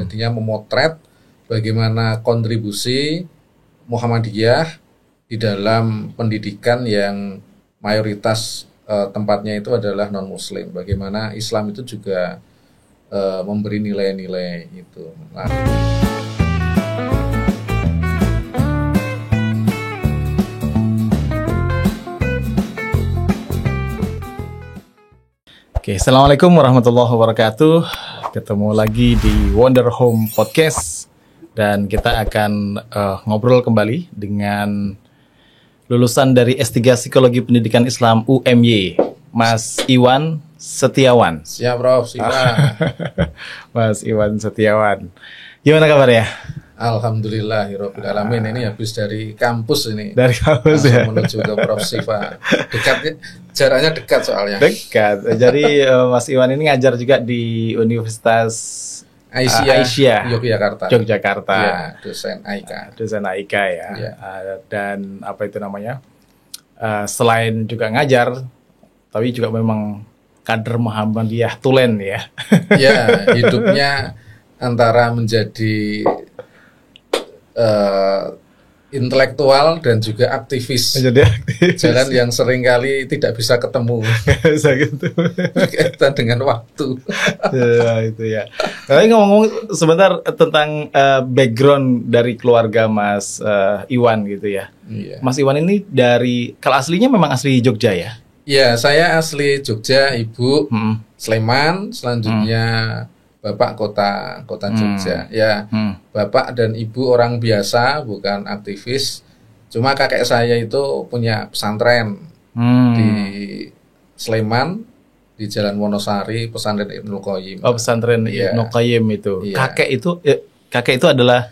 Jadinya memotret bagaimana kontribusi Muhammadiyah di dalam pendidikan yang mayoritas tempatnya itu adalah non-muslim. Bagaimana Islam itu juga memberi nilai-nilai itu. Nah, Oke, assalamualaikum warahmatullahi wabarakatuh. Ketemu lagi di Wonder Home Podcast dan kita akan ngobrol kembali dengan lulusan dari S3 Psikologi Pendidikan Islam UMY, Mas Iwan Setiawan. Siap, Prof. Siap. Mas Iwan Setiawan. Gimana kabarnya? Alhamdulillahirabbil alamin. Ini habis dari kampus ini. Dari kampus ya. Menuju ke Prof. Siva. Dekat, jaraknya dekat soalnya. Dekat. Jadi Mas Iwan ini ngajar juga di Universitas Aisyah Yogyakarta. Ya, dosen AIK. Dosen AIK ya. Ya. Dan apa itu namanya? Selain juga ngajar, tapi juga memang kader Muhammadiyah tulen ya. Ya, hidupnya antara menjadi intelektual dan juga aktivis. Jadi aktivis. Jalan yang seringkali tidak bisa ketemu. Berkaitan dengan waktu. Ya, itu ya. Tapi ngomong-ngomong sebentar tentang background dari keluarga Mas Iwan gitu ya. Iya. Mas Iwan ini dari, kalau aslinya memang asli Jogja ya? Ya, saya asli Jogja, Ibu Sleman, selanjutnya Bapak kota Jogja. Ya, Bapak dan Ibu orang biasa, bukan aktivis. Cuma kakek saya itu punya pesantren di Sleman, di Jalan Wonosari, pesantren Ibnul Qayyim. Oh, pesantren Ibnul Qayyim itu. Iya. Kakek itu adalah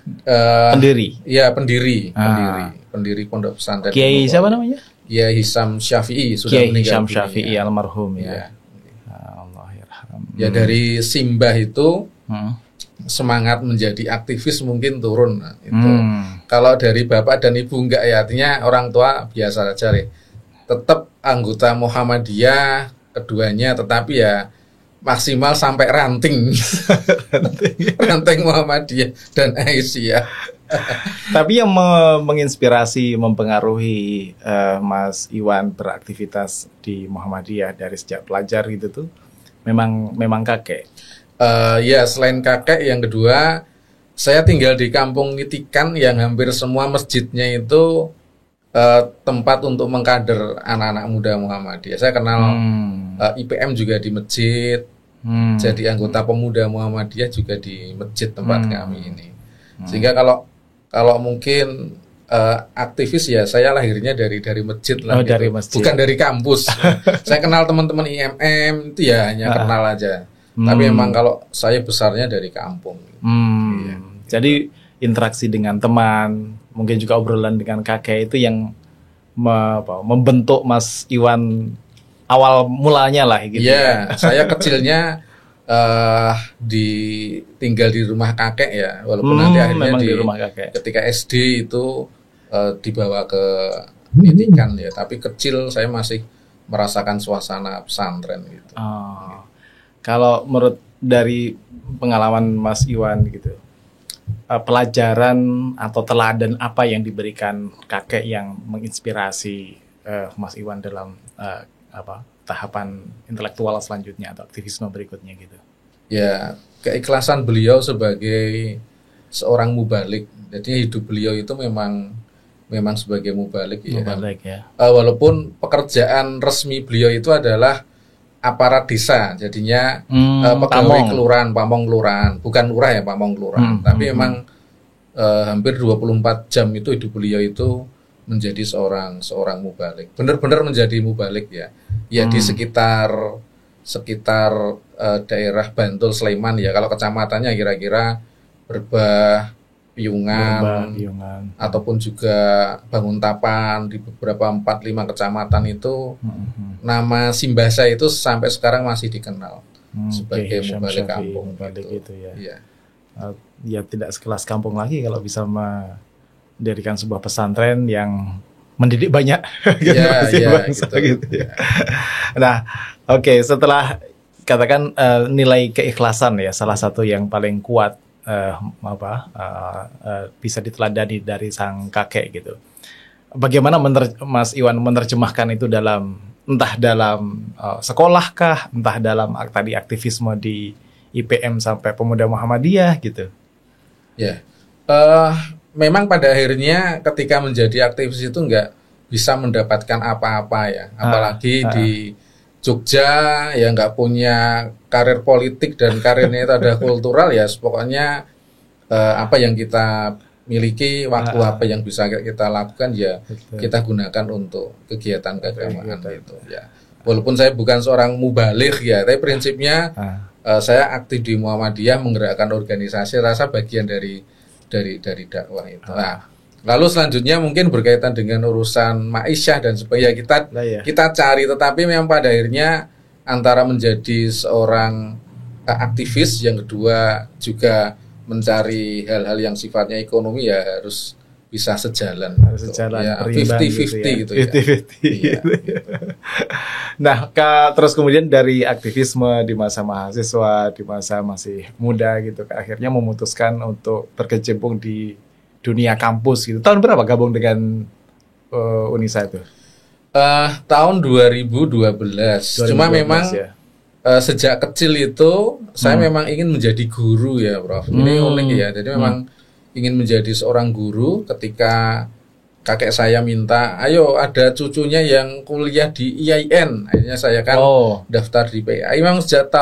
pendiri. Iya, pendiri pondok pesantren. Kiai siapa namanya? Kiai Hisam Syafi'i, sudah Kiai meninggal Hisam dunia. Syafi'i almarhum ya. Iya. Allahyarham. Ya, dari simbah itu semangat menjadi aktivis mungkin turun. Nah, itu. Kalau dari bapak dan ibu enggak ya, artinya orang tua biasa saja. Tetap anggota Muhammadiyah keduanya, tetapi ya maksimal sampai ranting. Ranting Muhammadiyah dan Aisyah. Tapi yang menginspirasi, mempengaruhi Mas Iwan beraktivitas di Muhammadiyah dari sejak pelajar gitu tuh memang kakek. Ya, selain kakek, yang kedua saya tinggal di Kampung Ngitikan yang hampir semua masjidnya itu tempat untuk mengkader anak-anak muda Muhammadiyah. Saya kenal IPM juga di masjid, jadi anggota pemuda Muhammadiyah juga di masjid tempat kami ini. Sehingga kalau mungkin aktivis ya, saya lahirnya dari masjid lah. Oh, gitu. dari masjid. Bukan dari kampus. Saya kenal teman-teman IMM itu ya hanya kenal aja. Tapi memang kalau saya besarnya dari kampung. Iya. Jadi interaksi dengan teman, mungkin juga obrolan dengan kakek itu yang membentuk Mas Iwan awal mulanya lah gitu. Iya, saya kecilnya tinggal di rumah kakek ya, walaupun nanti akhirnya di rumah kakek. Ketika SD itu dibawa ke Ngitikan ya, tapi kecil saya masih merasakan suasana pesantren gitu. Kalau menurut dari pengalaman Mas Iwan gitu, pelajaran atau teladan apa yang diberikan kakek yang menginspirasi Mas Iwan dalam tahapan intelektual selanjutnya atau aktivisme berikutnya gitu? Ya, keikhlasan beliau sebagai seorang mubalik. Jadi hidup beliau itu memang sebagai mubalik ya. Mubalik ya. Walaupun pekerjaan resmi beliau itu adalah aparat desa, jadinya pegawai kelurahan, Pamong kelurahan, bukan lurah ya, Pamong kelurahan. Tapi memang hampir 24 jam itu hidup beliau itu menjadi seorang mubalik. Benar-benar menjadi mubalik ya. Ya, di sekitar daerah Bantul Sleman ya. Kalau kecamatannya kira-kira Berbah, Piungan, ataupun juga Banguntapan, di beberapa 4-5 kecamatan itu nama simbah saya itu sampai sekarang masih dikenal sebagai mubalik kampung gitu ya. Iya. Ya tidak sekelas kampung lagi kalau bisa mendirikan sebuah pesantren yang mendidik banyak bangsa gitu ya. Nah, oke, setelah katakan nilai keikhlasan ya salah satu yang paling kuat bisa diteladani dari sang kakek gitu. Bagaimana Mas Iwan menerjemahkan itu entah dalam sekolah kah, entah dalam tadi aktivisme di IPM sampai Pemuda Muhammadiyah gitu. Ya, memang pada akhirnya ketika menjadi aktivis itu nggak bisa mendapatkan apa-apa ya, apalagi di Jogja ya nggak punya karir politik dan karirnya itu ada kultural ya, pokoknya apa yang kita miliki, waktu apa yang bisa kita lakukan ya kita gunakan untuk kegiatan keagamaan gitu ya. Walaupun saya bukan seorang mubaligh ya, tapi prinsipnya saya aktif di Muhammadiyah, menggerakkan organisasi, rasa bagian dari dakwah itu. Nah, lalu selanjutnya mungkin berkaitan dengan urusan ma'isyah dan sebagainya kita cari, tetapi memang pada akhirnya antara menjadi seorang aktivis, yang kedua juga mencari hal-hal yang sifatnya ekonomi ya harus bisa sejalan. Ya, 50-50 gitu ya. 50-50 gitu. Nah, terus kemudian dari aktivisme di masa mahasiswa, di masa masih muda gitu, akhirnya memutuskan untuk berkecimpung di dunia kampus gitu. Tahun berapa gabung dengan Unisa itu? Tahun 2012. Cuma memang ya. Sejak kecil itu saya memang ingin menjadi guru ya, Prof. Ini unik ya. Jadi memang ingin menjadi seorang guru ketika kakek saya minta, ayo ada cucunya yang kuliah di IAIN. Akhirnya saya kan daftar di PAI. Memang sejak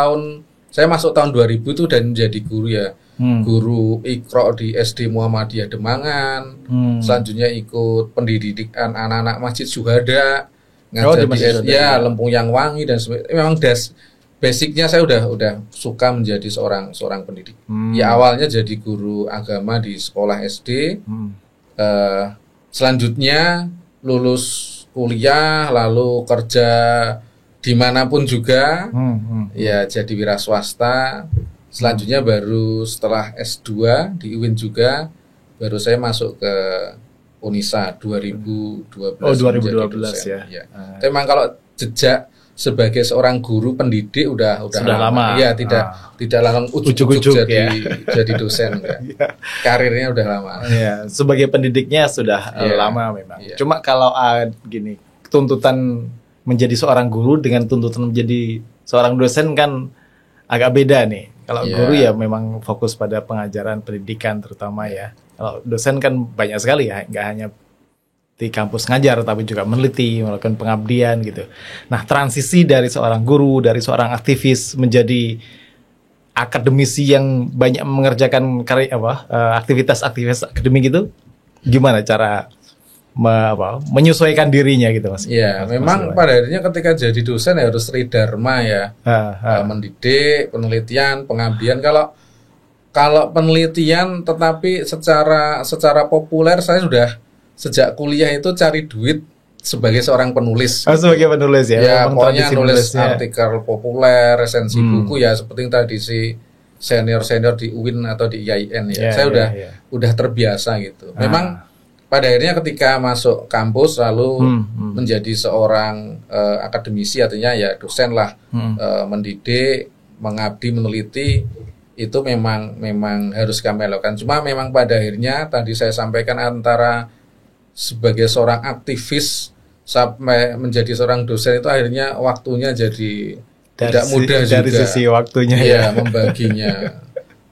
saya masuk tahun 2000 itu dan menjadi guru ya. Guru Iqra di SD Muhammadiyah Demangan. Selanjutnya ikut pendidikan anak-anak Masjid Syuhada, ngajar di SD Lempung Yang Wangi dan sebagainya. Memang basicnya saya udah suka menjadi seorang pendidik. Ya awalnya jadi guru agama di sekolah SD. Selanjutnya lulus kuliah, lalu kerja dimanapun juga. Ya jadi wira swasta. Selanjutnya baru setelah S2 di UIN juga, baru saya masuk ke Unisa 2012. Oh 2012 ya. Memang kalau jejak sebagai seorang guru pendidik udah lama. Iya, tidak langsung ujuk-ujuk jadi dosen enggak. Karirnya udah lama. Iya, sebagai pendidiknya sudah lama memang. Cuma kalau gini, tuntutan menjadi seorang guru dengan tuntutan menjadi seorang dosen kan agak beda nih. Kalau guru ya memang fokus pada pengajaran pendidikan terutama ya. Kalau dosen kan banyak sekali ya, nggak hanya di kampus ngajar tapi juga meneliti, melakukan pengabdian gitu. Nah, transisi dari seorang guru, dari seorang aktivis menjadi akademisi yang banyak mengerjakan aktivitas akademik itu, gimana cara menyesuaikan dirinya gitu, Mas? Iya, memang pada akhirnya ketika jadi dosen harus tridharma ya, mendidik, penelitian, pengabdian. Kalau penelitian, tetapi secara populer saya sudah sejak kuliah itu cari duit sebagai seorang penulis. Sebagai penulis ya? Ya, pokoknya nulis artikel populer, resensi buku ya, seperti tradisi senior di UIN atau di IAIN ya. Saya udah terbiasa gitu. Memang pada akhirnya ketika masuk kampus lalu menjadi seorang akademisi, artinya ya dosen lah, mendidik, mengabdi, meneliti, itu memang harus kami lakukan. Cuma memang pada akhirnya tadi saya sampaikan antara sebagai seorang aktivis sampai menjadi seorang dosen itu akhirnya waktunya jadi tidak mudah juga. Dari sisi waktunya ya membaginya.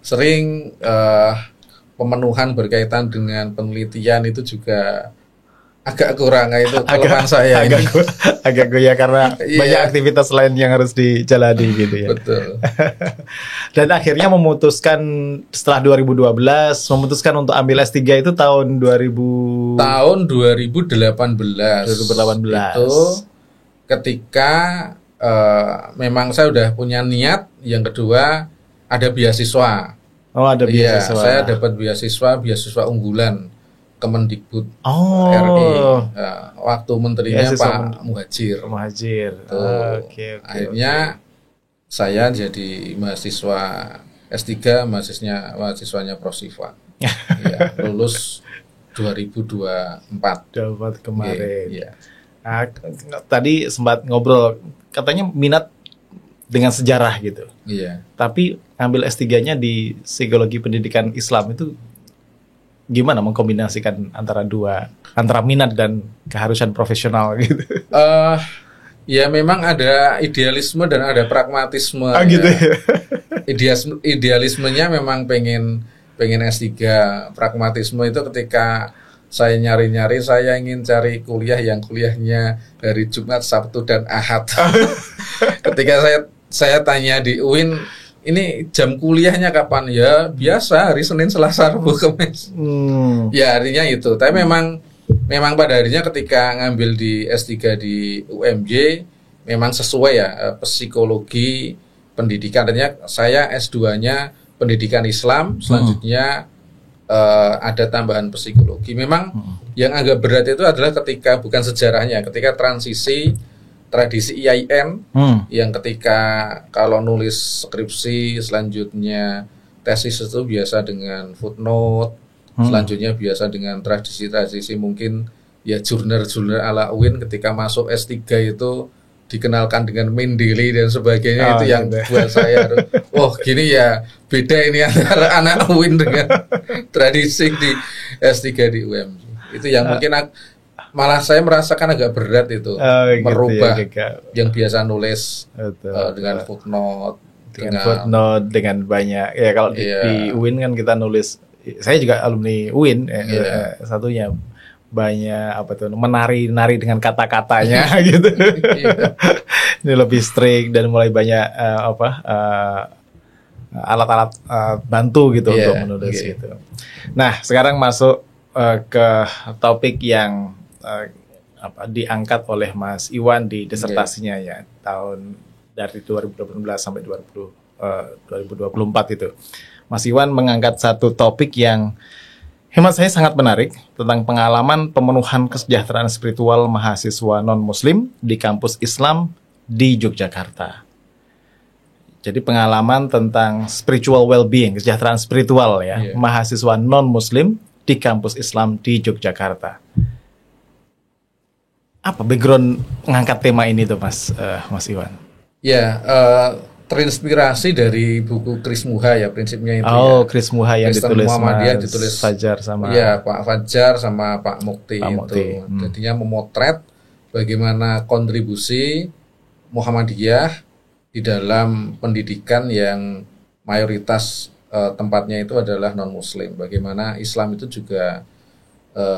Sering pemenuhan berkaitan dengan penelitian itu juga agak kurang, itu kelemahan saya. Agak goyah karena banyak aktivitas lain yang harus dijalani gitu ya. Betul. Dan akhirnya memutuskan setelah 2012 untuk ambil S3 itu tahun 2018. Itu ketika memang saya udah punya niat, yang kedua ada beasiswa. Ada beasiswa. Iya, saya dapat beasiswa unggulan Kemendikbud RI. Waktu menterinya Pak Muhadjir. Akhirnya saya jadi mahasiswa S3, mahasiswanya Prosifa. Ya, lulus 2024. Kemarin. Tadi sempat ngobrol, katanya minat dengan sejarah gitu. Iya. Tapi ngambil S3-nya di psikologi pendidikan Islam itu gimana mengkombinasikan antara minat dan keharusan profesional gitu. Ya memang ada idealisme dan ada pragmatisme. Gitu ya. Idealismenya memang pengen S3. Pragmatisme itu ketika saya nyari-nyari, saya ingin cari kuliah yang kuliahnya hari Jumat, Sabtu dan Ahad. Ketika saya tanya di UIN, ini jam kuliahnya kapan? Ya biasa, hari Senin, Selasa, Rabu, Kamis. Ya artinya itu. Tapi memang pada harinya ketika ngambil di S3 di UMJ memang sesuai ya, psikologi pendidikan. Artinya saya S2-nya pendidikan Islam, selanjutnya ada tambahan psikologi. Memang yang agak berat itu adalah ketika bukan sejarahnya, ketika tradisi IAIN yang ketika kalau nulis skripsi selanjutnya tesis itu biasa dengan footnote. Selanjutnya biasa dengan tradisi-tradisi mungkin ya jurnal-jurnal ala UIN. Ketika masuk S3 itu dikenalkan dengan Mendeley dan sebagainya. Itu yang buat saya gini ya, beda ini antara anak UIN dengan tradisi di S3 di UMJ. Itu yang mungkin malah saya merasakan agak berat itu, merubah yang biasa nulis dengan footnote, dengan banyak ya. Kalau di UIN kan kita nulis, saya juga alumni UIN, satunya banyak menari dengan kata-katanya gitu. Ini lebih strict dan mulai banyak alat-alat bantu gitu untuk menulis gitu. Nah, sekarang masuk ke topik yang diangkat oleh Mas Iwan di disertasinya ya, tahun dari 2018 sampai 2024 itu. Mas Iwan mengangkat satu topik yang hemat saya sangat menarik tentang pengalaman pemenuhan kesejahteraan spiritual mahasiswa non-muslim di kampus Islam di Yogyakarta. Jadi pengalaman tentang spiritual well-being, kesejahteraan spiritual ya, mahasiswa non-muslim di kampus Islam di Yogyakarta. Apa background mengangkat tema ini tuh Mas Iwan? Ya, terinspirasi dari buku Chris Muha ya, prinsipnya itu. Chris Muha yang ditulis Muhammadiyah, ditulis Fajar sama Pak Fajar sama Pak Mukti itu. Jadinya memotret bagaimana kontribusi Muhammadiyah di dalam pendidikan yang mayoritas tempatnya itu adalah non-muslim. Bagaimana Islam itu juga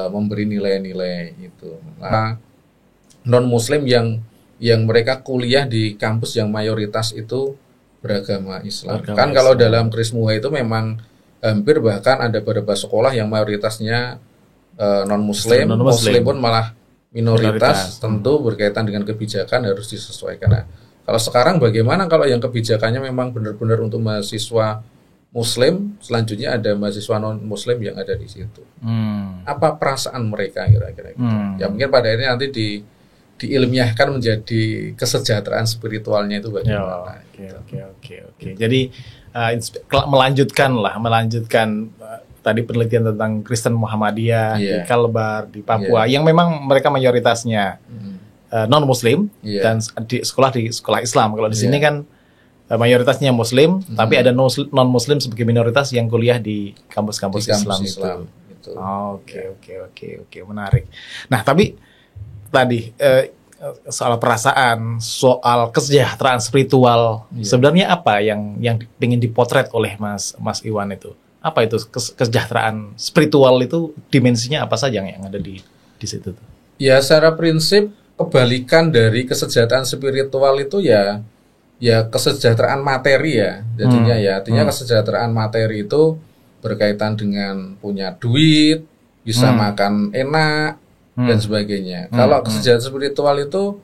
memberi nilai-nilai itu. Nah, non-muslim yang mereka kuliah di kampus yang mayoritas itu beragama Islam. Kan kalau dalam Chris Muha itu memang hampir bahkan ada beberapa sekolah yang mayoritasnya non-muslim, muslim pun malah minoritas. Tentu berkaitan dengan kebijakan harus disesuaikan. Nah, kalau sekarang bagaimana kalau yang kebijakannya memang benar-benar untuk mahasiswa muslim, selanjutnya ada mahasiswa non-muslim yang ada di situ. Apa perasaan mereka kira-kira gitu. Ya mungkin pada akhirnya nanti diilmiahkan menjadi kesejahteraan spiritualnya itu bagaimana. Oke. Jadi melanjutkan tadi penelitian tentang Kristen Muhammadiyah di Kalbar, di Papua, yang memang mereka mayoritasnya non-muslim dan di sekolah Islam. Kalau di sini kan mayoritasnya muslim, tapi ada non-muslim sebagai minoritas yang kuliah di kampus-kampus Islam itu. Oke, menarik. Nah, tapi tadi soal perasaan, soal kesejahteraan spiritual, sebenarnya apa yang ingin dipotret oleh Mas Iwan itu? Apa itu kesejahteraan spiritual itu, dimensinya apa saja yang ada di situ? Ya, secara prinsip kebalikan dari kesejahteraan spiritual itu ya kesejahteraan materi ya. Jadinya artinya kesejahteraan materi itu berkaitan dengan punya duit, bisa makan enak dan sebagainya. Kalau kesejahteraan spiritual itu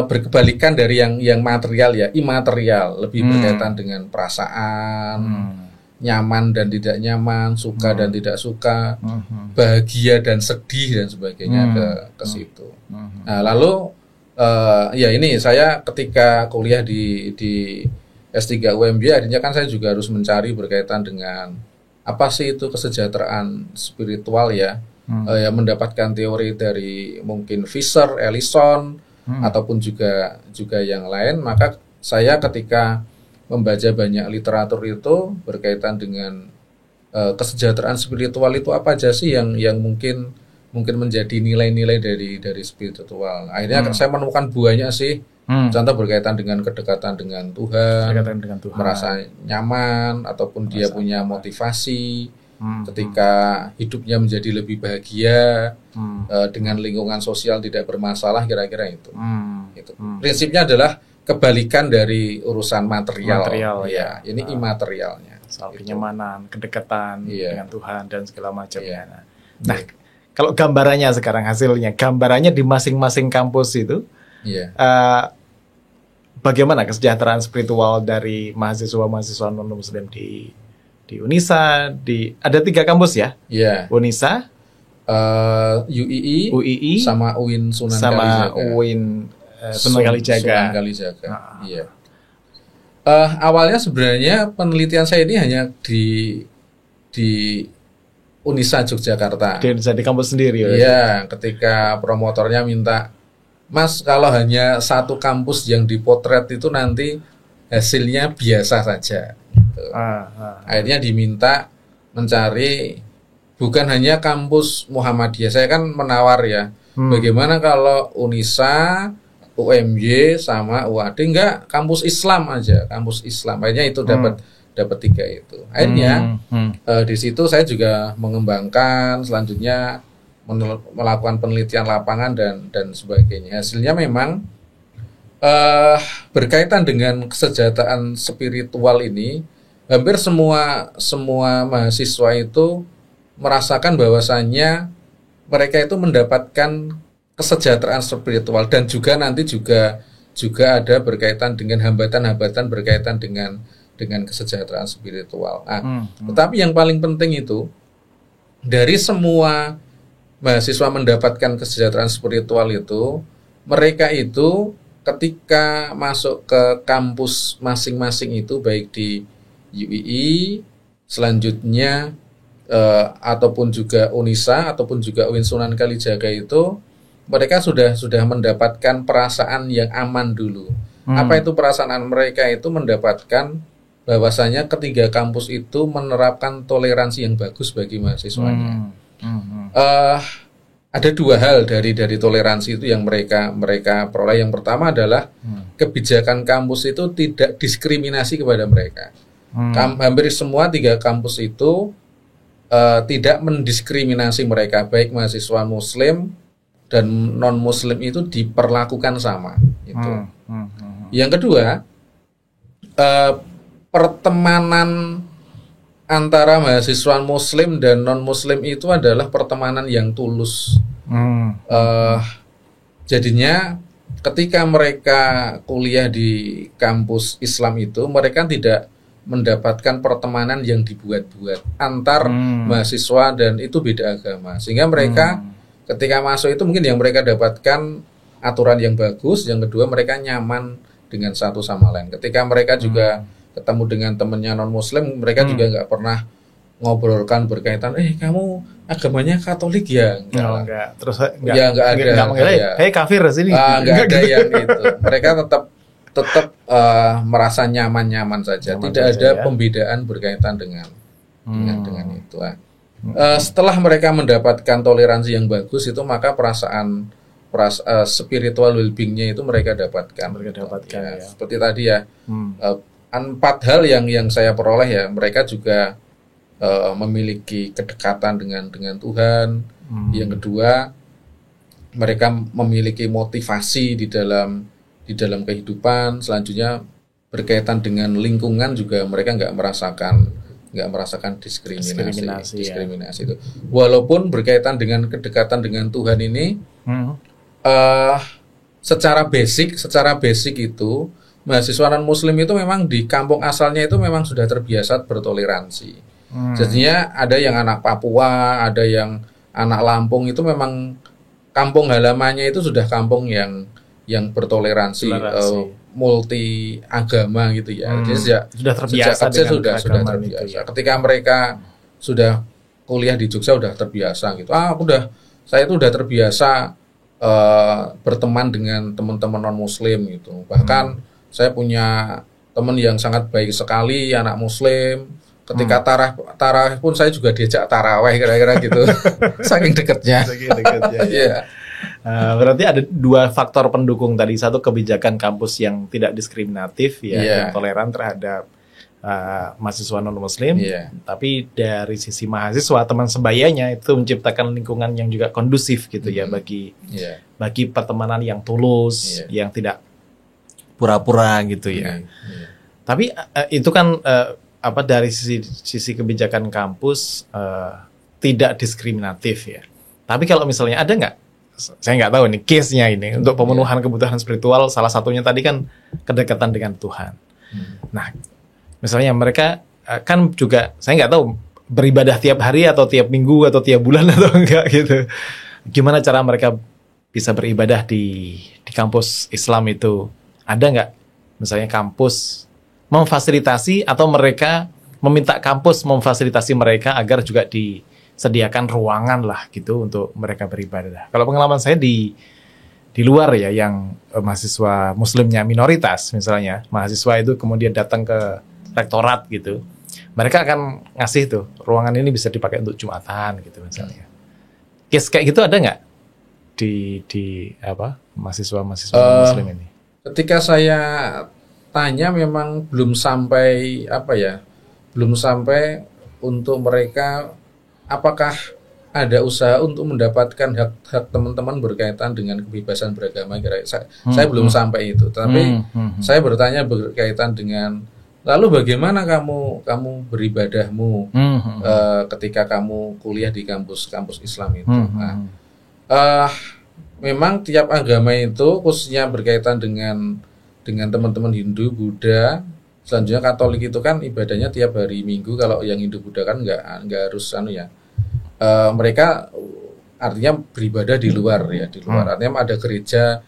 berkebalikan dari yang material ya, imaterial, lebih berkaitan dengan perasaan, nyaman dan tidak nyaman, suka dan tidak suka, bahagia dan sedih dan sebagainya ke situ. Nah, lalu ini saya ketika kuliah di S3 UMJ, akhirnya kan saya juga harus mencari berkaitan dengan apa sih itu kesejahteraan spiritual ya. Mendapatkan teori dari mungkin Fisher, Ellison ataupun juga yang lain. Maka saya ketika membaca banyak literatur itu berkaitan dengan kesejahteraan spiritual itu apa aja sih yang mungkin menjadi nilai-nilai dari spiritual. Akhirnya saya menemukan banyak sih. Contoh berkaitan dengan kedekatan dengan Tuhan, merasa nyaman ataupun dia punya motivasi ketika hidupnya menjadi lebih bahagia, dengan lingkungan sosial tidak bermasalah, kira-kira itu. Prinsipnya adalah kebalikan dari urusan material ya. Ini imaterialnya. Soal kenyamanan, kedekatan dengan Tuhan dan segala macamnya. Nah, kalau gambarannya sekarang hasilnya, gambarannya di masing-masing kampus itu, bagaimana kesejahteraan spiritual dari mahasiswa-mahasiswa non-Muslim di Unisa, ada 3 kampus ya? Unisa, UII, sama UIN Sunan Kalijaga. UIN Sunan Kalijaga. Iya. Awalnya sebenarnya penelitian saya ini hanya di Unisa Yogyakarta. Di kampus sendiri ya? Iya, ketika promotornya minta, Mas, kalau hanya satu kampus yang dipotret itu nanti hasilnya biasa saja. Gitu. Akhirnya diminta mencari bukan hanya kampus Muhammadiyah. Saya kan menawar ya, bagaimana kalau Unisa, UMY sama UAD, enggak, kampus Islam aja, kampus Islam. Akhirnya itu dapat 3 itu. Akhirnya di situ saya juga mengembangkan selanjutnya melakukan penelitian lapangan dan sebagainya. Hasilnya memang berkaitan dengan kesejahteraan spiritual ini, hampir semua mahasiswa itu merasakan bahwasannya mereka itu mendapatkan kesejahteraan spiritual, dan juga nanti juga ada berkaitan dengan hambatan-hambatan berkaitan dengan kesejahteraan spiritual. Tetapi yang paling penting itu dari semua mahasiswa mendapatkan kesejahteraan spiritual itu, mereka itu ketika masuk ke kampus masing-masing itu, baik di UII, selanjutnya ataupun juga Unisa ataupun juga UIN Sunan Kalijaga itu, mereka sudah mendapatkan perasaan yang aman dulu. Apa itu perasaan mereka? Itu mendapatkan bahwasanya ketiga kampus itu menerapkan toleransi yang bagus bagi mahasiswanya. Ada 2 hal dari toleransi itu yang mereka peroleh. Yang pertama adalah kebijakan kampus itu tidak diskriminasi kepada mereka. Hampir semua 3 kampus itu tidak mendiskriminasi mereka, baik mahasiswa Muslim dan non Muslim itu diperlakukan sama. Itu. Yang kedua, pertemanan antara mahasiswa Muslim dan non Muslim itu adalah pertemanan yang tulus. Jadinya ketika mereka kuliah di kampus Islam itu, mereka tidak mendapatkan pertemanan yang dibuat-buat antar mahasiswa dan itu beda agama. Sehingga mereka ketika masuk itu mungkin yang mereka dapatkan aturan yang bagus, yang kedua mereka nyaman dengan satu sama lain. Ketika mereka juga ketemu dengan temannya non Muslim, mereka juga nggak pernah ngobrolkan berkaitan, kamu agamanya Katolik ya? Enggak. Terus nggak ada. Hei kafir sini. Nggak ada yang itu. Mereka tetap merasa nyaman-nyaman saja. Tidak ada pembedaan berkaitan dengan itu. Setelah mereka mendapatkan toleransi yang bagus itu, maka perasaan spiritual well-being-nya itu mereka dapatkan. Seperti tadi ya. 4 hal yang saya peroleh ya, mereka juga memiliki kedekatan dengan Tuhan. Yang kedua, mereka memiliki motivasi di dalam kehidupan. Selanjutnya berkaitan dengan lingkungan juga mereka nggak merasakan diskriminasi itu. Walaupun berkaitan dengan kedekatan dengan Tuhan ini, secara basic itu mahasiswa non Muslim itu memang di kampung asalnya itu memang sudah terbiasa bertoleransi. Jadinya ada yang anak Papua, ada yang anak Lampung, itu memang kampung halamannya itu sudah kampung yang bertoleransi, multi agama gitu ya. Jadi sudah terbiasa sudah terbiasa. itu, ya. Ketika mereka sudah kuliah di Jogja sudah terbiasa gitu. Saya itu udah terbiasa berteman dengan teman-teman non Muslim gitu. Bahkan Saya punya teman yang sangat baik sekali, anak Muslim. Ketika tarawih pun saya juga diajak tarawih kira-kira gitu. Saking dekatnya. Iya. Berarti ada dua faktor pendukung tadi. Satu, kebijakan kampus yang tidak diskriminatif, yang toleran terhadap mahasiswa non-muslim. Tapi dari sisi mahasiswa, teman sebayanya itu menciptakan lingkungan yang juga kondusif gitu ya bagi pertemanan yang tulus, yang tidak pura-pura gitu ya. Tapi itu kan dari sisi kebijakan kampus tidak diskriminatif ya. Tapi kalau misalnya ada nggak, saya nggak tahu nih case-nya ini untuk pemenuhan kebutuhan spiritual, salah satunya tadi kan kedekatan dengan Tuhan. Nah, misalnya mereka kan juga, saya nggak tahu beribadah tiap hari atau tiap minggu atau tiap bulan atau enggak gitu. Gimana cara mereka bisa beribadah di kampus Islam itu? Ada nggak misalnya kampus memfasilitasi atau mereka meminta kampus memfasilitasi mereka agar juga disediakan ruangan lah gitu untuk mereka beribadah. Kalau pengalaman saya di luar ya, yang mahasiswa muslimnya minoritas misalnya, mahasiswa itu kemudian datang ke rektorat gitu, mereka akan ngasih tuh ruangan ini bisa dipakai untuk Jumatan gitu misalnya. Case kayak gitu ada nggak di mahasiswa muslim ini? Ketika saya tanya memang belum sampai untuk mereka apakah ada usaha untuk mendapatkan hak teman-teman berkaitan dengan kebebasan beragama. Saya belum sampai itu, tapi saya bertanya berkaitan dengan lalu bagaimana kamu beribadahmu ketika kamu kuliah di kampus Islam itu. Memang tiap agama itu khususnya berkaitan dengan teman-teman Hindu, Buddha, selanjutnya Katolik itu kan ibadahnya tiap hari Minggu. Kalau yang Hindu Buddha kan nggak harus mereka artinya beribadah di luar ya, artinya ada gereja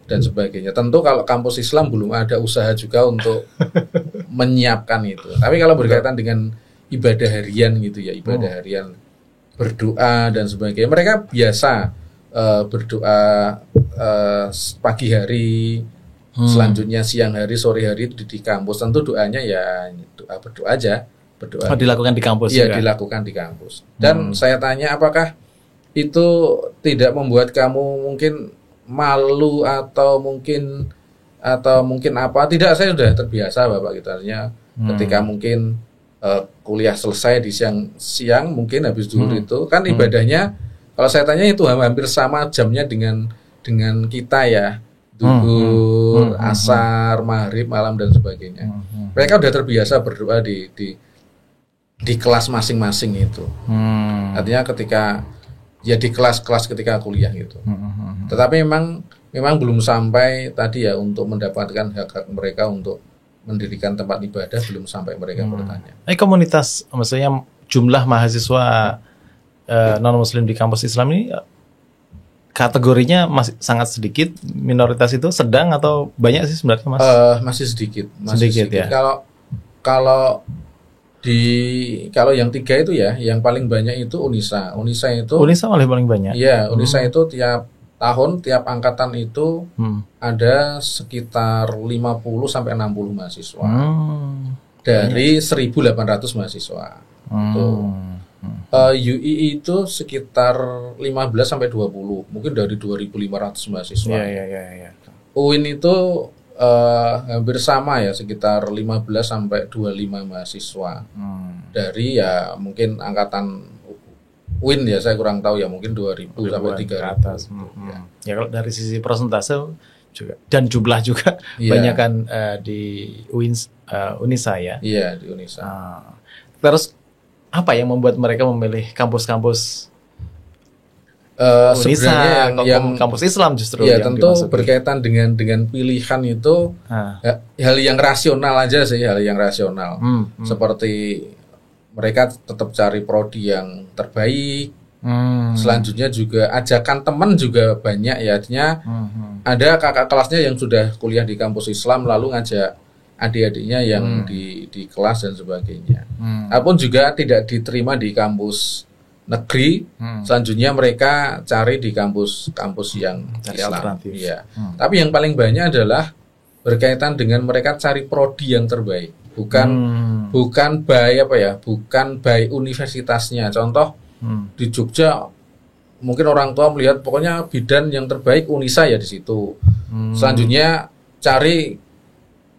dan sebagainya. Tentu kalau kampus Islam belum ada usaha juga untuk menyiapkan itu. Tapi kalau berkaitan dengan ibadah harian gitu ya, ibadah harian, berdoa dan sebagainya, mereka biasa berdoa pagi hari, selanjutnya siang hari, sore hari di kampus. Tentu doanya ya berdoa aja. Dilakukan di kampus. Iya, dilakukan di kampus. Dan saya tanya apakah itu tidak membuat kamu mungkin malu atau mungkin apa? Tidak, saya sudah terbiasa Bapak gitu. Artinya ketika mungkin kuliah selesai di siang mungkin habis zuhur itu kan ibadahnya, kalau saya tanya itu hampir sama jamnya dengan kita ya. Zuhur, asar, maghrib, malam dan sebagainya. Mereka sudah terbiasa berdoa di kelas masing-masing itu. Artinya ketika ya di kelas-kelas ketika kuliah gitu. Tetapi memang belum sampai tadi ya untuk mendapatkan hak-hak mereka untuk mendirikan tempat ibadah, belum sampai mereka bertanya. Komunitas, maksudnya jumlah mahasiswa non-muslim di kampus Islam ini kategorinya masih sangat sedikit, minoritas itu sedang atau banyak sih sebenarnya Mas? Masih sedikit ya. Kalau yang 3 itu ya, yang paling banyak itu Unisa malah paling banyak. Iya, Unisa itu tiap tahun, tiap angkatan itu ada sekitar 50 sampai 60 mahasiswa. Dari 1.800 mahasiswa. UI itu sekitar 15 sampai 20, mungkin dari 2.500 mahasiswa. Iya. UIN itu hampir sama ya, sekitar 15 sampai 25 mahasiswa. Dari ya mungkin angkatan UIN ya, saya kurang tahu ya, mungkin 2.000 sampai 3.000. Ya kalau dari sisi persentase juga dan jumlah juga banyak kan di Unisa ya. Iya, di Unisa. Terus apa yang membuat mereka memilih kampus-kampus sebenarnya yang kampus Islam justru? Ya tentu berkaitan dengan pilihan itu hal yang rasional aja sih, hal yang rasional. Seperti mereka tetap cari prodi yang terbaik. Selanjutnya juga ajakan teman juga banyak ya, artinya ada kakak kelasnya yang sudah kuliah di kampus Islam lalu ngajak adik-adiknya yang di kelas dan sebagainya. Apun juga tidak diterima di kampus negeri, selanjutnya mereka cari di kampus yang Islam. Ya. Tapi yang paling banyak adalah berkaitan dengan mereka cari prodi yang terbaik, bukan by universitasnya. Contoh di Jogja mungkin orang tua melihat pokoknya bidan yang terbaik Unisa ya di situ. Selanjutnya cari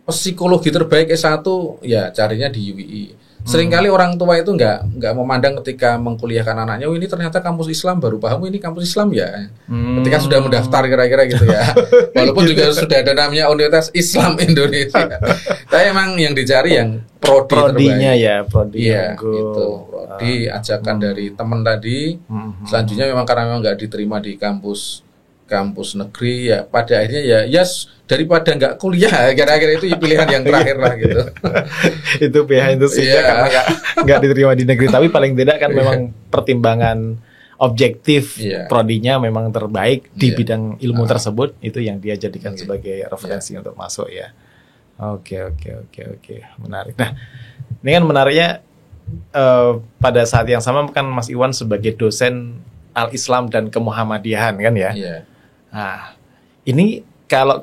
psikologi terbaik S1 ya carinya di UII. Seringkali orang tua itu nggak memandang ketika mengkuliahkan anaknya, ini ternyata kampus Islam, baru paham ini kampus Islam ya. Ketika sudah mendaftar kira-kira gitu ya. Walaupun juga sudah ada namanya Universitas Islam Indonesia. Tapi emang yang dicari yang prodinya terbaik. Prodi ya, gitu. Prodi ajakan dari teman tadi. Selanjutnya memang karena memang nggak diterima di kampus negeri ya, pada akhirnya ya daripada nggak kuliah, kira-kira itu pilihan yang terakhir lah gitu. Itu pilihan itu sih karena nggak diterima di negeri, tapi paling tidak kan memang pertimbangan objektif prodinya memang terbaik di bidang ilmu tersebut, itu yang dia jadikan sebagai referensi untuk masuk ya. Oke, menarik. Nah, ini kan menariknya pada saat yang sama kan Mas Iwan sebagai dosen Al-Islam dan Kemuhammadiyahan kan ya. Nah, ini kalau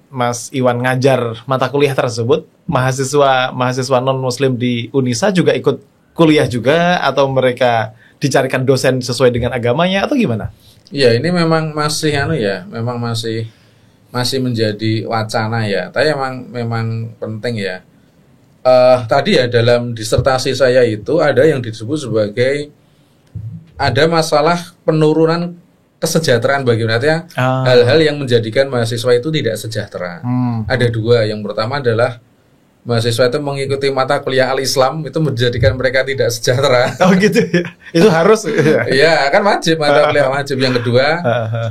Mas Iwan ngajar mata kuliah tersebut, mahasiswa non Muslim di Unisa juga ikut kuliah juga, atau mereka dicarikan dosen sesuai dengan agamanya atau gimana? Ya, ini memang masih memang masih menjadi wacana ya. Tapi memang penting ya. Tadi ya dalam disertasi saya itu ada yang disebut sebagai ada masalah penurunan kesejahteraan bagaimana hal-hal yang menjadikan mahasiswa itu tidak sejahtera. Ada dua. Yang pertama adalah mahasiswa itu mengikuti mata kuliah Al-Islam itu menjadikan mereka tidak sejahtera. Oh gitu ya. Itu harus ya kan wajib, mata kuliah wajib. Yang kedua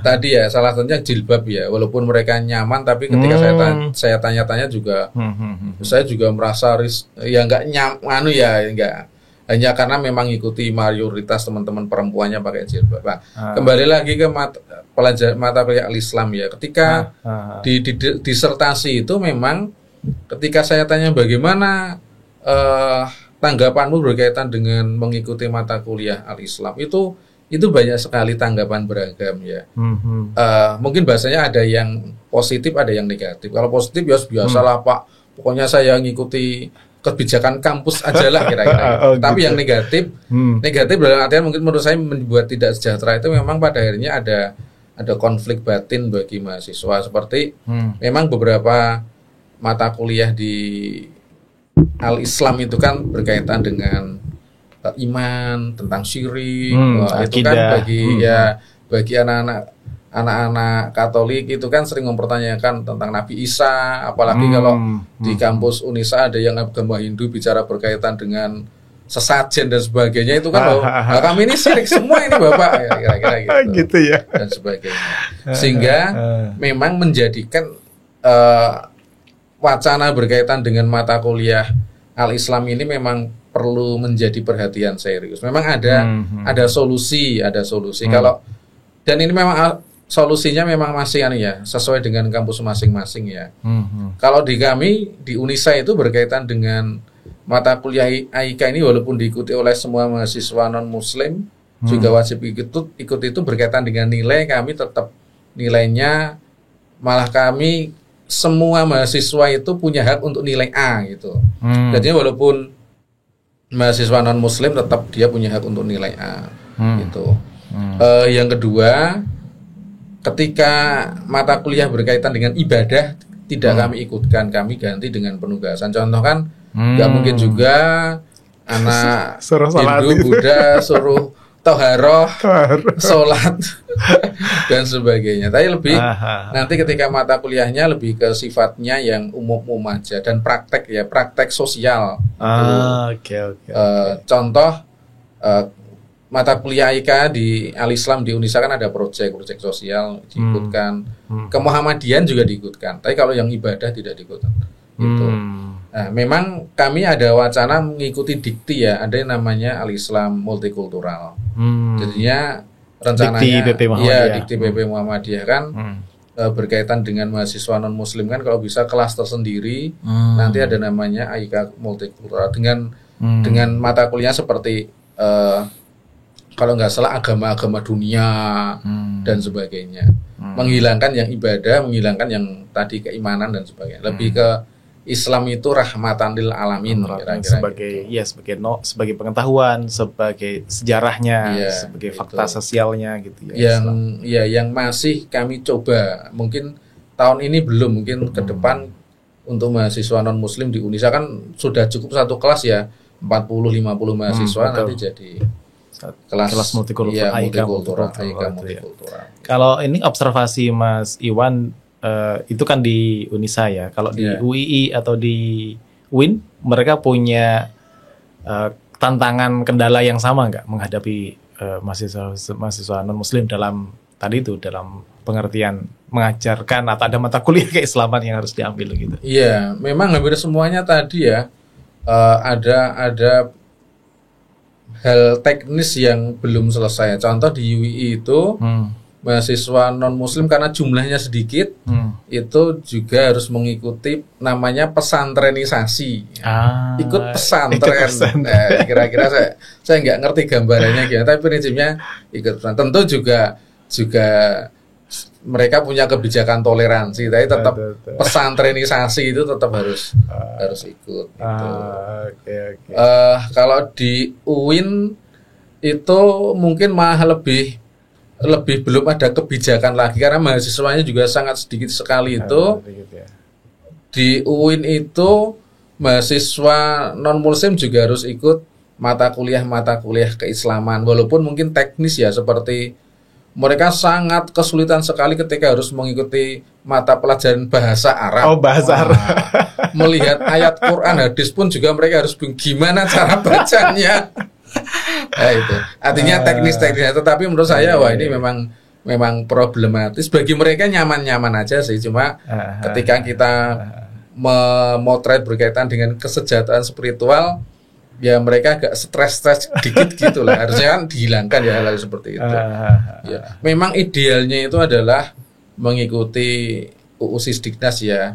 tadi ya salah satunya jilbab ya. Walaupun mereka nyaman tapi ketika saya tanya-tanya juga saya juga merasa enggak nyaman enggak. Hanya karena memang ikuti mayoritas teman-teman perempuannya pakai jilbab. Nah, kembali lagi ke mata kuliah Al-Islam ya. Ketika di disertasi itu memang ketika saya tanya bagaimana tanggapanmu berkaitan dengan mengikuti mata kuliah Al-Islam, itu banyak sekali tanggapan beragam ya. Mungkin bahasanya ada yang positif, ada yang negatif. Kalau positif ya biasalah Pak, pokoknya saya ngikuti kebijakan kampus aja lah kira-kira. Tapi yang negatif dalam artian mungkin menurut saya membuat tidak sejahtera itu memang pada akhirnya ada konflik batin bagi mahasiswa, seperti memang beberapa mata kuliah di Al-Islam itu kan berkaitan dengan iman, tentang syirik, itu kan bagi anak-anak Katolik itu kan sering mempertanyakan tentang Nabi Isa, apalagi kalau di kampus Unisa ada yang agama Hindu bicara berkaitan dengan sesajen dan sebagainya, itu kan kami ini syirik semua ini Bapak ya, kira-kira gitu ya. Dan sebagainya. Sehingga memang menjadikan wacana berkaitan dengan mata kuliah Al-Islam ini memang perlu menjadi perhatian serius. Memang ada solusi. Kalau dan ini memang solusinya memang masih sesuai dengan kampus masing-masing ya. Kalau di kami di Unisa itu berkaitan dengan mata kuliah AIK ini, walaupun diikuti oleh semua mahasiswa non Muslim juga wajib ikut itu berkaitan dengan nilai, kami tetap nilainya malah kami semua mahasiswa itu punya hak untuk nilai A gitu. Jadi walaupun mahasiswa non Muslim tetap dia punya hak untuk nilai A gitu. Yang kedua, ketika mata kuliah berkaitan dengan ibadah tidak kami ikutkan, kami ganti dengan penugasan. Contoh kan nggak mungkin juga anak Hindu, Buddha suruh toharoh, sholat dan sebagainya. Tapi lebih nanti ketika mata kuliahnya lebih ke sifatnya yang umum aja dan praktek sosial. Contoh mata kuliah IK di Al-Islam di Unisa kan ada proyek sosial diikutkan, Kemuhammadian juga diikutkan. Tapi kalau yang ibadah tidak diikutkan. Gitu. Nah, memang kami ada wacana mengikuti dikti ya, ada yang namanya Al-Islam multikultural. Jadinya rencananya dikti PP Muhammadiyah kan berkaitan dengan mahasiswa non Muslim kan kalau bisa kelas tersendiri. Nanti ada namanya AIK multikultural dengan mata kuliah seperti kalau nggak salah agama-agama dunia dan sebagainya. Menghilangkan yang ibadah, menghilangkan yang tadi keimanan dan sebagainya. Lebih ke Islam itu rahmatan lil alamin kira-kira sebagai gitu. Sebagai pengetahuan, sebagai sejarahnya, sebagai fakta sosialnya gitu ya. Yang masih kami coba, mungkin tahun ini belum, mungkin ke depan untuk mahasiswa non muslim di Unisa kan sudah cukup satu kelas ya, 40-50 mahasiswa nanti jadi kelas multikultural, multikultural. Kalau ini observasi Mas Iwan, itu kan di Unisa ya. Kalau di UII atau di UIN, mereka punya tantangan kendala yang sama nggak menghadapi mahasiswa non Muslim dalam pengertian mengajarkan atau ada mata kuliah keislaman yang harus diambil gitu? Iya, memang hampir semuanya tadi ya ada hal teknis yang belum selesai. Contoh di UII itu mahasiswa non muslim karena jumlahnya sedikit itu juga harus mengikuti namanya pesantrenisasi. Ikut pesantren. Kira-kira saya nggak ngerti gambarannya gimana, tapi prinsipnya ikut pesantren. Tentu juga mereka punya kebijakan toleransi, tapi tetap pesantrenisasi itu tetap harus ikut. Kalau di UIN itu mungkin malah lebih belum ada kebijakan lagi karena mahasiswanya juga sangat sedikit sekali itu. Di UIN itu mahasiswa non muslim juga harus ikut mata kuliah keislaman, walaupun mungkin teknis ya, seperti mereka sangat kesulitan sekali ketika harus mengikuti mata pelajaran bahasa Arab. Bahasa Arab. Melihat ayat Quran, hadis pun juga mereka harus gimana cara bacanya. Itu artinya teknis-teknisnya. Tetapi menurut saya ini memang problematis. Bagi mereka nyaman-nyaman aja sih. Cuma ketika kita memotret berkaitan dengan kesejahteraan spiritual, ya mereka agak stres dikit gitu lah. Harusnya kan dihilangkan ya hal-hal seperti itu. Ya, memang idealnya itu adalah mengikuti UU Sisdiknas ya,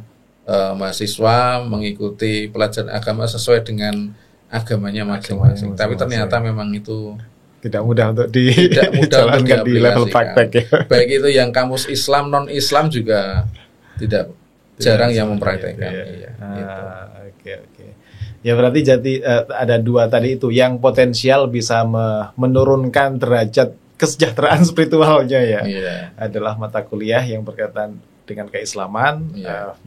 mahasiswa mengikuti pelajaran agama sesuai dengan agamanya masing-masing. Tapi ternyata memang itu tidak mudah untuk dijalankan di level praktek ya. Baik itu yang kampus Islam, non Islam juga jarang yang mempraktekkan. Oke. Ya berarti ada dua tadi itu yang potensial bisa menurunkan derajat kesejahteraan spiritualnya ya. Adalah mata kuliah yang berkaitan dengan keislaman.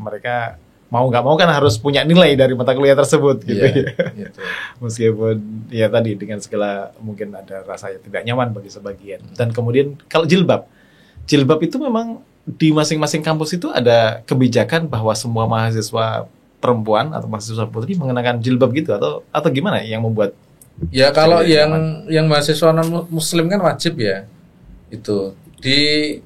Mereka mau nggak mau kan harus punya nilai dari mata kuliah tersebut gitu ya. Meskipun ya tadi dengan segala mungkin ada rasa yang tidak nyaman bagi sebagian. Dan kemudian kalau jilbab itu memang di masing-masing kampus itu ada kebijakan bahwa semua mahasiswa perempuan atau mahasiswa putri mengenakan jilbab gitu atau gimana yang membuat? Ya kalau yang mahasiswa non muslim kan wajib ya. Itu di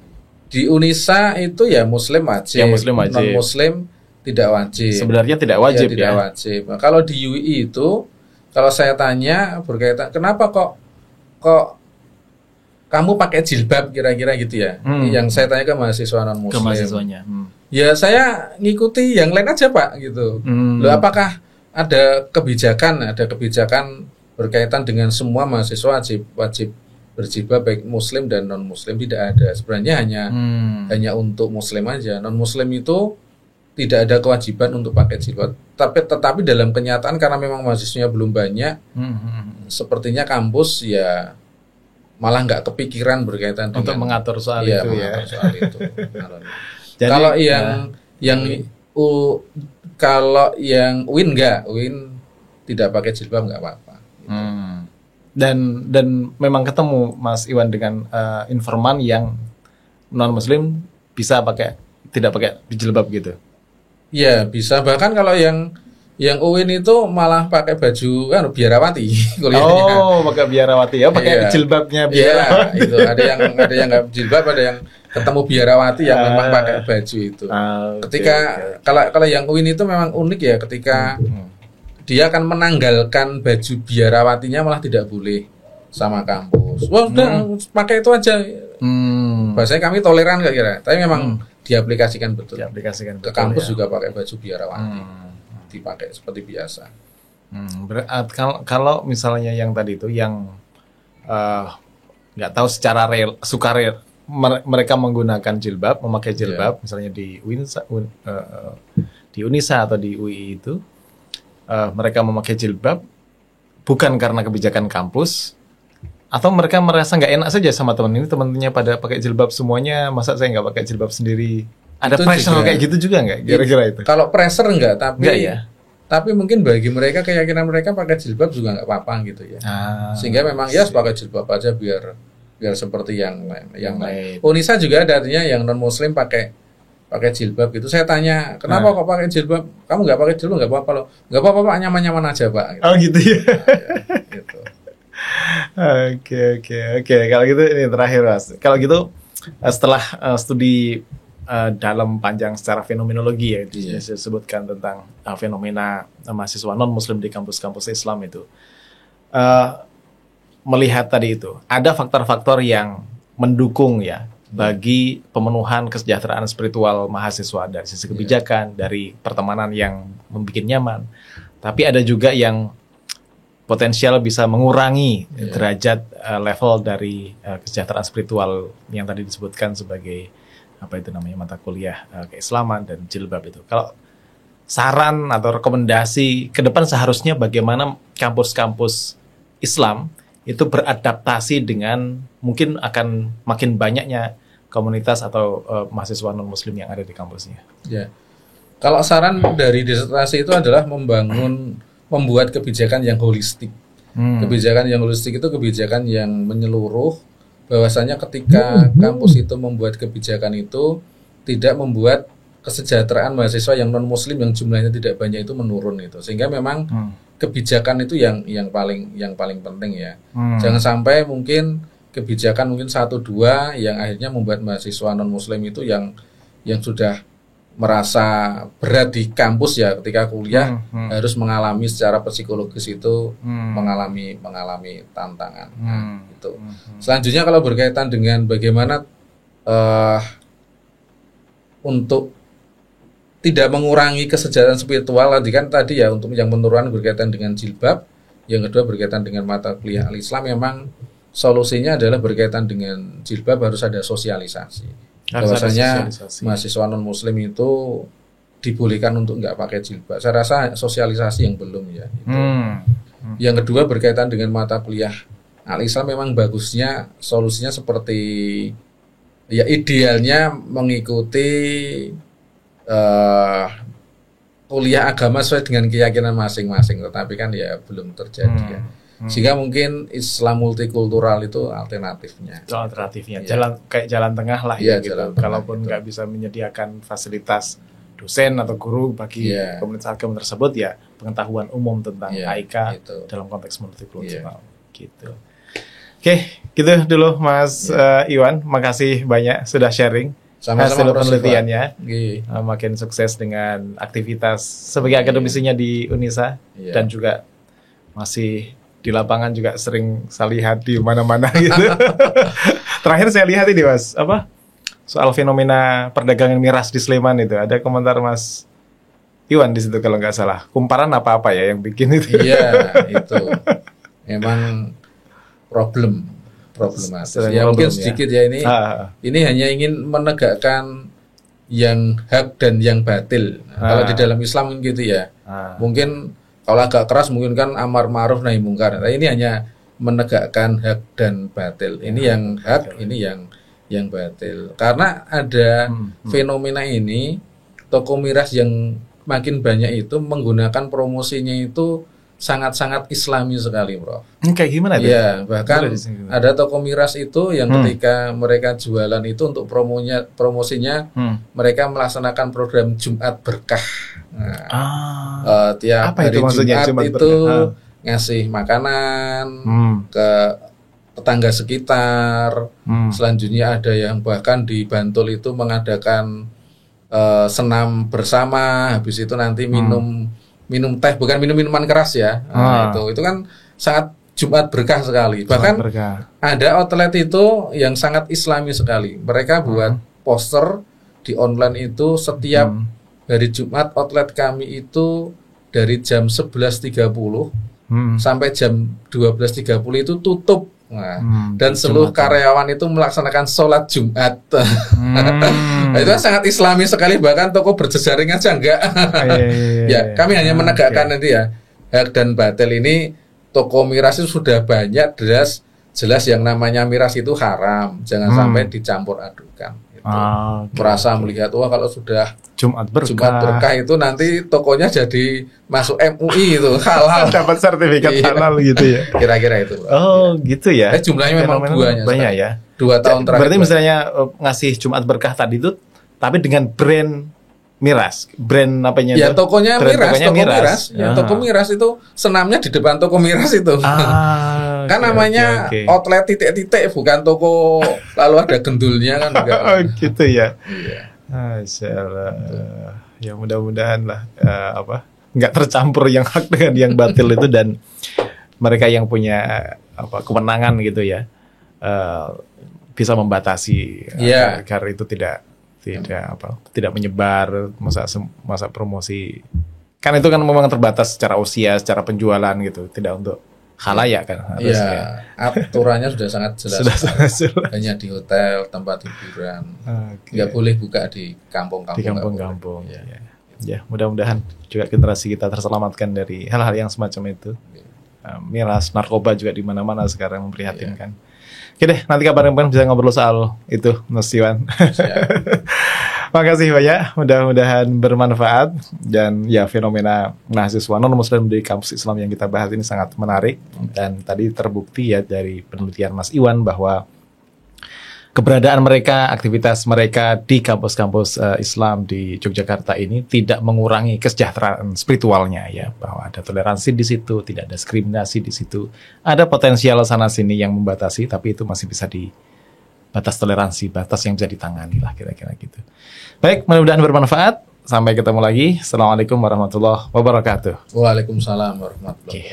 Unisa itu ya muslim wajib. Non muslim tidak wajib. Sebenarnya tidak wajib ya. Tidak wajib. Nah, kalau di UI itu kalau saya tanya berkaitan kenapa kok kamu pakai jilbab kira-kira gitu ya. Yang saya tanya ke mahasiswa non muslim. Ke mahasiswanya. Ya saya ngikuti yang lain aja Pak gitu. Loh, apakah ada kebijakan berkaitan dengan semua mahasiswa wajib berjilbab baik muslim dan non muslim? Tidak ada. Sebenarnya hanya untuk muslim aja. Non muslim itu tidak ada kewajiban untuk pakai jilbab. Tetapi dalam kenyataan karena memang mahasiswanya belum banyak, sepertinya kampus ya malah nggak kepikiran berkaitan untuk dengan mengatur soal itu ya. Jadi, kalau yang UIN tidak pakai jilbab nggak apa-apa. Dan memang ketemu Mas Iwan dengan informan yang non Muslim bisa tidak pakai jilbab gitu. Ya bisa, bahkan kalau yang UIN itu malah pakai baju biarawati kuliahnya. Pakai biarawati ya, pakai jilbabnya biarawati. Itu ada yang nggak jilbab, ada yang ketemu biarawati yang memang pakai baju itu. Kalau yang UIN itu memang unik ya, ketika dia akan menanggalkan baju biarawatinya malah tidak boleh sama kampus. Wah udah pakai itu aja. Bahasanya kami toleran kira-kira, tapi memang diaplikasikan betul. Ke kampus juga pakai baju biarawati. Dipakai seperti biasa. Kalau misalnya yang tadi itu yang nggak tahu secara sukarela mereka menggunakan jilbab, memakai jilbab, misalnya di di Unisa atau di UI itu, mereka memakai jilbab bukan karena kebijakan kampus, atau mereka merasa nggak enak saja sama teman-temannya pada pakai jilbab semuanya, masa saya nggak pakai jilbab sendiri? Ada Itu pressure juga. kayak gitu juga nggak? Kira-kira itu? Kalau pressure enggak, tapi Enggak ya? tapi mungkin bagi mereka keyakinan mereka pakai jilbab juga nggak apa-apa gitu ya. Sehingga memang ya pakai jilbab aja biar seperti yang lain. Unisa juga ada artinya yang non muslim pakai jilbab gitu. Saya tanya, kenapa kok pakai jilbab? Kamu nggak pakai jilbab nggak apa-apa loh. Nggak apa-apa Pak, nyaman-nyaman aja Pak. Gitu. Oh gitu ya. Gitu. Oke. Kalau gitu ini terakhir Mas. Kalau gitu setelah studi dalam panjang secara fenomenologi ya, disebutkan tentang fenomena mahasiswa non Muslim di kampus-kampus Islam itu, melihat tadi itu ada faktor-faktor yang mendukung ya bagi pemenuhan kesejahteraan spiritual mahasiswa dari sisi kebijakan, dari pertemanan yang membuat nyaman, tapi ada juga yang potensial bisa mengurangi derajat level dari kesejahteraan spiritual yang tadi disebutkan sebagai apa itu namanya mata kuliah keislaman dan jilbab itu. Kalau saran atau rekomendasi ke depan seharusnya bagaimana kampus-kampus Islam itu beradaptasi dengan mungkin akan makin banyaknya komunitas atau mahasiswa non Muslim yang ada di kampusnya. Ya. Kalau saran dari disertasi itu adalah membuat kebijakan yang holistik. Kebijakan yang holistik itu kebijakan yang menyeluruh, bahwasanya ketika kampus itu membuat kebijakan itu tidak membuat kesejahteraan mahasiswa yang non Muslim yang jumlahnya tidak banyak itu menurun itu, sehingga memang kebijakan itu yang paling penting ya. Jangan sampai mungkin kebijakan mungkin 1-2 yang akhirnya membuat mahasiswa non Muslim itu yang sudah merasa berat di kampus ya ketika kuliah harus mengalami secara psikologis itu mengalami tantangan. Gitu. Selanjutnya kalau berkaitan dengan bagaimana untuk tidak mengurangi kesejahteraan spiritual tadi ya, untuk yang menurunkan berkaitan dengan jilbab, yang kedua berkaitan dengan mata kuliah al-Islam, memang solusinya adalah berkaitan dengan jilbab harus ada sosialisasi. Bahwasanya mahasiswa non Muslim itu dibolehkan untuk nggak pakai jilbab. Saya rasa sosialisasi yang belum ya. Itu. Yang kedua berkaitan dengan mata kuliah al-Islam, memang bagusnya solusinya seperti ya idealnya mengikuti kuliah agama sesuai dengan keyakinan masing-masing, tetapi kan ya belum terjadi ya. Sehingga mungkin Islam multikultural itu alternatifnya. Jalan kayak jalan tengah lah ya gitu. Kalaupun nggak gitu. bisa menyediakan fasilitas dosen atau guru bagi komunitas agama tersebut, ya pengetahuan umum tentang AIK gitu. Dalam konteks multikultural gitu. Oke, gitu dulu Mas Iwan. Makasih banyak sudah sharing hasil penelitiannya. Makin sukses dengan aktivitas sebagai akademisinya di Unisa dan juga masih di lapangan juga sering saya lihat di mana-mana gitu. Terakhir saya lihat ini Mas, soal fenomena perdagangan miras di Sleman itu. Ada komentar Mas Iwan di situ kalau nggak salah. Kumparan apa-apa ya yang bikin itu? Iya, itu. Memang problematis. Ya mungkin sedikit ya ini. Ini hanya ingin menegakkan yang hak dan yang batil. Kalau di dalam Islam gitu ya. Mungkin kalau agak keras mungkin kan amar ma'ruf nahi mungkar. Nah, ini hanya menegakkan hak dan batil. Ini yang hak, ini yang batil. Karena ada fenomena ini, toko miras yang makin banyak itu menggunakan promosinya itu sangat-sangat Islami sekali, Prof. Kayak gimana itu? Iya, bahkan ada toko miras itu yang ketika mereka jualan itu untuk promosinya mereka melaksanakan program Jumat Berkah. Nah, tiap hari Jumat itu ngasih makanan ke tetangga sekitar. Selanjutnya ada yang bahkan di Bantul itu mengadakan senam bersama. Habis itu nanti minum teh, bukan minuman keras ya. Itu kan sangat Jumat Berkah sekali. Bahkan ada outlet itu yang sangat Islami sekali. Mereka buat poster di online itu setiap hari Jumat outlet kami itu dari jam 11.30 sampai jam 12.30 itu tutup Nah, dan seluruh karyawan itu melaksanakan sholat Jumat. Nah, itu kan sangat Islami sekali, bahkan toko berjejaring aja enggak. Ya, kami hanya menegakkan nanti ya hak dan batil ini. Toko miras itu sudah banyak, jelas yang namanya miras itu haram, jangan sampai dicampur adukan. Gitu. Merasa melihat wah kalau sudah Jumat berkah itu nanti tokonya jadi masuk MUI itu halal, dapat sertifikat halal gitu ya. Kira-kira itu. Gitu ya. Jumlahnya memang banyak ya. 2 tahun terakhir. Berarti misalnya ngasih Jumat berkah tadi itu, tapi dengan brand miras, brand apanya? Ya tokonya miras, toko miras. Ya, toko miras itu senamnya di depan toko miras itu. Kan namanya outlet titik-titik, bukan toko lalu ada gendulnya kan enggak. Gitu ya. Iya. Masyaallah. Ya mudah-mudahan lah nggak tercampur yang hak dengan yang batil itu, dan mereka yang punya kewenangan gitu ya bisa membatasi agar itu tidak menyebar masa promosi. Kan itu kan memang terbatas secara usia, secara penjualan gitu, tidak untuk khalayak kan harusnya. Aturannya sudah sangat jelas. Hanya di hotel, tempat hiburan. Nggak boleh buka di kampung-kampung. Di kampung-kampung. Ya, mudah-mudahan juga generasi kita terselamatkan dari hal-hal yang semacam itu. Miras, narkoba juga di mana-mana sekarang memprihatinkan. Oke deh, nanti kapan-kapan bisa ngobrol soal itu, Mas Iwan. Makasih banyak, mudah-mudahan bermanfaat. Dan ya, fenomena mahasiswa non-muslim di kampus Islam yang kita bahas ini sangat menarik. Dan tadi terbukti ya dari penelitian Mas Iwan bahwa keberadaan mereka, aktivitas mereka di kampus-kampus Islam di Yogyakarta ini tidak mengurangi kesejahteraan spiritualnya ya, bahwa ada toleransi di situ, tidak ada diskriminasi di situ, ada potensial sana sini yang membatasi, tapi itu masih bisa di batas toleransi, batas yang bisa ditangani lah kira-kira gitu. Baik, mudah-mudahan bermanfaat. Sampai ketemu lagi. Assalamualaikum warahmatullahi wabarakatuh. Waalaikumsalam warahmatullahi wabarakatuh.